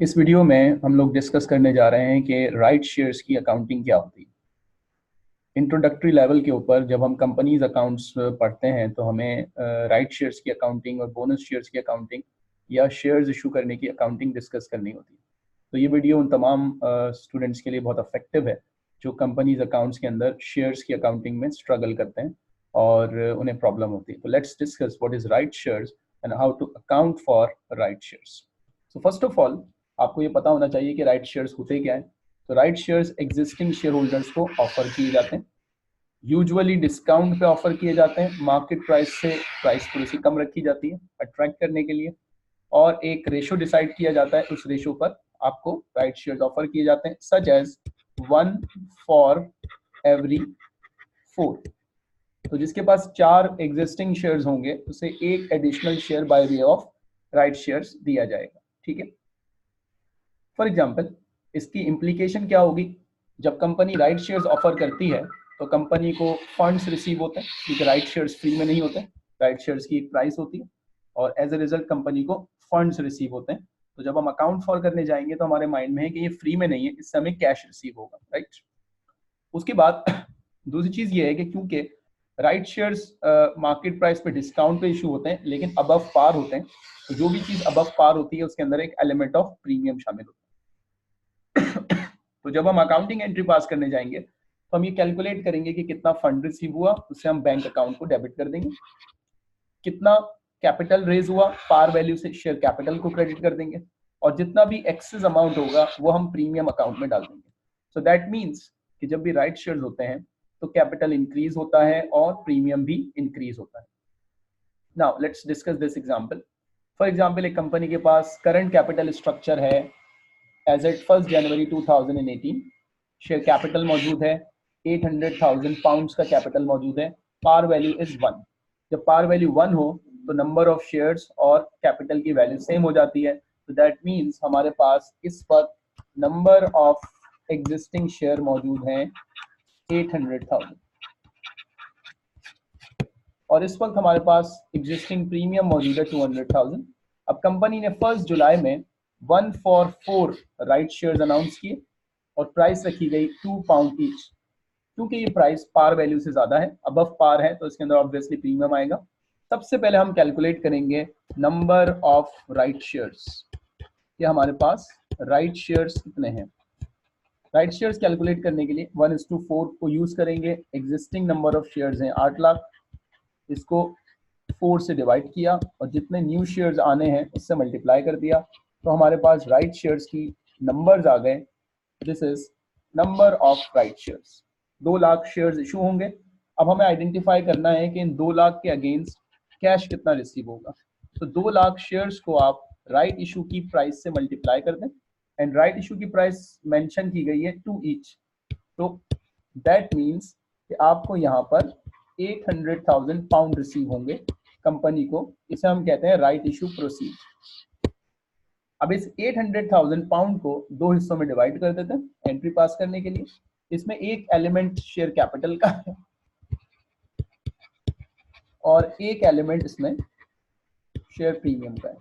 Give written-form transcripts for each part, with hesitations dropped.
इस वीडियो में हम लोग डिस्कस करने जा रहे हैं कि राइट शेयर्स की अकाउंटिंग क्या होती है। इंट्रोडक्टरी लेवल के ऊपर जब हम कंपनीज अकाउंट्स पढ़ते हैं तो हमें राइट शेयर्स की अकाउंटिंग और बोनस शेयर्स की अकाउंटिंग या शेयर्स इशू करने की अकाउंटिंग डिस्कस करनी होती है। तो ये वीडियो उन तमाम स्टूडेंट्स के लिए बहुत अफेक्टिव है जो कंपनीज अकाउंट्स के अंदर शेयर्स की अकाउंटिंग में स्ट्रगल करते हैं और उन्हें प्रॉब्लम होती है। तो let's discuss what is right shares and how to account for right shares. So first of all आपको ये पता होना चाहिए कि राइट शेयर्स होते क्या है। तो right shares existing share holders को ऑफर किए जाते हैं, यूजुअली डिस्काउंट पे ऑफर किए जाते हैं, मार्केट प्राइस से प्राइस थोड़ी सी कम रखी जाती है अट्रैक्ट करने के लिए, और एक रेशो डिसाइड किया जाता है, उस रेशो पर आपको राइट शेयर्स ऑफर किए जाते हैं, सच एज 1/4। तो जिसके पास 4 एग्जिस्टिंग शेयर्स होंगे उसे एक additional share by way of right shares दिया जाएगा। ठीक है, फॉर एग्जाम्पल इसकी इम्प्लीकेशन क्या होगी। जब कंपनी राइट शेयर्स ऑफर करती है तो कंपनी को फंड्स रिसीव होते हैं, क्योंकि राइट शेयर्स फ्री में नहीं होते, राइट शेयर्स की एक प्राइस होती है और एज ए रिजल्ट कंपनी को फंड्स रिसीव होते हैं। तो जब हम अकाउंट फॉर करने जाएंगे तो हमारे माइंड में है कि ये फ्री में नहीं है, इससे हमें कैश रिसीव होगा, राइट। उसके बाद दूसरी चीज ये है कि क्योंकि राइट शेयर्स मार्केट प्राइस पे डिस्काउंट पे इशू होते हैं लेकिन अबव पार होते हैं, तो जो भी चीज अबव पार होती है उसके अंदर एक एलिमेंट ऑफ प्रीमियम शामिल होता है। तो जब हम अकाउंटिंग एंट्री पास करने जाएंगे तो हम ये कैलकुलेट करेंगे कि कितना फंड रिसीव हुआ, उससे हम बैंक अकाउंट को डेबिट कर देंगे। कितना कैपिटल रेज हुआ, पार वैल्यू से शेयर कैपिटल को क्रेडिट कर देंगे, और जितना भी एक्सेस अमाउंट होगा वो हम प्रीमियम अकाउंट में डाल देंगे। सो दैट मीन्स कि जब भी राइट शेयर्स होते हैं तो कैपिटल इंक्रीज होता है और प्रीमियम भी इंक्रीज होता है। Now let's discuss this example. For example एक कंपनी के पास करंट कैपिटल स्ट्रक्चर है एज एट 1 जनवरी 2018, शेयर कैपिटल मौजूद है 800,000 पाउंड्स का कैपिटल मौजूद है, पार वैल्यू इज 1। जब पार वैल्यू 1 हो तो नंबर ऑफ शेयर्स और कैपिटल की वैल्यू सेम हो जाती है। तो दैट मीन्स हमारे पास इस वक्त नंबर ऑफ एग्जिस्टिंग शेयर मौजूद हैं 800,000 और इस वक्त हमारे पास एग्जिस्टिंग प्रीमियम मौजूद है 200,000। अब कंपनी ने 1 जुलाई में 1 for 4 राइट शेयर्स अनाउंस किए और प्राइस रखी गई 2 पाउंड ईच। क्योंकि ये प्राइस पार वैल्यू से ज्यादा है, अबव पार है, तो इसके अंदर ऑब्वियसली प्रीमियम आएगा। सबसे पहले हम कैलकुलेट करेंगे नंबर ऑफ राइट शेयर्स कि हमारे पास राइट शेयर्स कितने हैं। राइट शेयर्स कैलकुलेट करने के लिए 1:4 को यूज करेंगे। एग्जिस्टिंग नंबर ऑफ शेयर्स हैं 8 लाख, इसको 4 से डिवाइड किया और जितने न्यू शेयर्स आने हैं उससे मल्टीप्लाई कर दिया, तो हमारे पास राइट शेयर्स की नंबर्स आ गए। This is number of right shares. 2 lakh shares issue होंगे। अब हमें आइडेंटिफाई करना है कि इन 2 लाख के अगेंस्ट कैश कितना रिसीव होगा। तो 2 लाख शेयर्स को आप राइट इशू की प्राइस से मल्टीप्लाई कर दें, एंड राइट इशू की प्राइस मेंशन की गई है 2 ईच। तो दैट मीन्स कि आपको यहाँ पर 800,000 पाउंड रिसीव होंगे कंपनी को। इसे हम कहते हैं राइट इशू प्रोसीड। अब इस 800,000 पाउंड को 2 हिस्सों में डिवाइड कर देते हैं एंट्री पास करने के लिए। इसमें एक एलिमेंट शेयर कैपिटल का है और एक एलिमेंट इसमें शेयर प्रीमियम का है।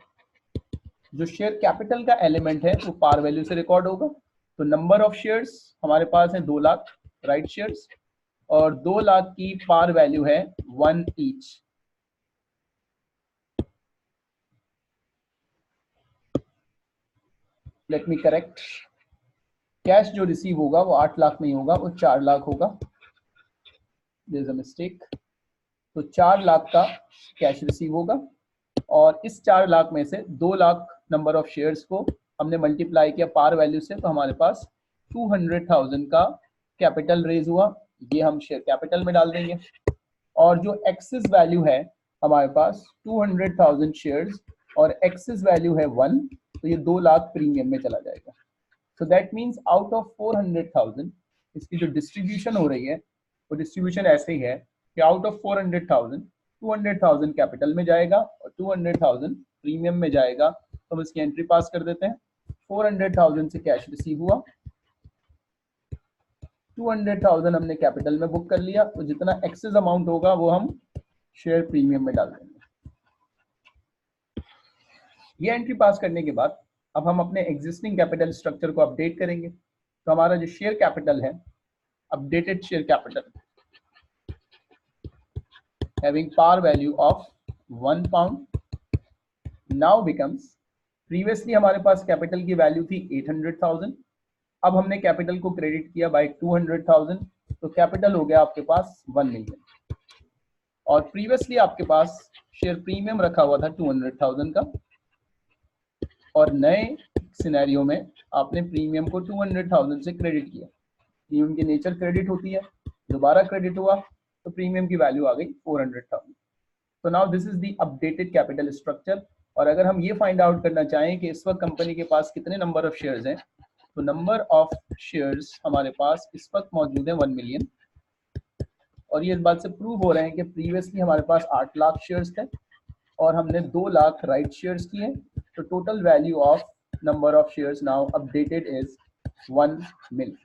जो शेयर कैपिटल का एलिमेंट है वो पार वैल्यू से रिकॉर्ड होगा। तो नंबर ऑफ शेयर्स हमारे पास है 2 लाख राइट शेयर्स, और 2 लाख की पार वैल्यू है 1 each. Let me correct, cash जो रिसीव होगा वो 8 लाख नहीं होगा, वो 4 लाख होगा। There is a mistake. तो 4 लाख का कैश रिसीव होगा और इस 4 लाख में से 2 लाख नंबर ऑफ शेयर्स को हमने मल्टीप्लाई किया पार वैल्यू से, तो हमारे पास 200,000 का कैपिटल रेज हुआ। ये हम शेयर कैपिटल में डाल देंगे, और जो एक्सेस वैल्यू है हमारे पास 200,000 शेयर्स और एक्सेस वैल्यू है 1, तो ये 2 लाख प्रीमियम में चला जाएगा। So that means out of 400,000 इसकी जो डिस्ट्रीब्यूशन हो रही है वो डिस्ट्रीब्यूशन ऐसे ही है कि आउट ऑफ 400,000 200,000 कैपिटल में जाएगा और 200,000 प्रीमियम में जाएगा। तो हम इसकी एंट्री पास कर देते हैं। 400,000 से कैश रिसीव हुआ, 200,000 हमने कैपिटल में बुक कर लिया, तो जितना एक्सेस अमाउंट होगा वो हम शेयर प्रीमियम में डाल देंगे। ये एंट्री पास करने के बाद अब हम अपने एग्जिस्टिंग कैपिटल स्ट्रक्चर को अपडेट करेंगे। तो हमारा जो शेयर कैपिटल है, updated share capital having par value of 1 pound now becomes, previously हमारे पास कैपिटल की वैल्यू थी 800,000, अब हमने कैपिटल को क्रेडिट किया बाय 200,000, तो कैपिटल हो गया आपके पास 1 मिलियन। और प्रीवियसली आपके पास शेयर प्रीमियम रखा हुआ था 200,000 का, और नए सिनेरियो में आपने प्रीमियम को 200,000 से क्रेडिट किया। प्रीमियम की नेचर क्रेडिट होती है, दोबारा क्रेडिट हुआ तो प्रीमियम की वैल्यू आ गई 400,000। तो now this is the updated capital structure. और अगर हम ये फाइंड आउट करना चाहें कि इस वक्त कंपनी के पास कितने नंबर ऑफ शेयर्स हैं, तो नंबर ऑफ शेयर्स हमारे पास इस वक्त मौजूद है 1 मिलियन। और ये इस बात से प्रूव हो रहे हैं कि प्रीवियसली हमारे पास 8 लाख शेयर्स थे और हमने 2 लाख राइट शेयर्स किए, तो total value of number of shares now updated is 1 million.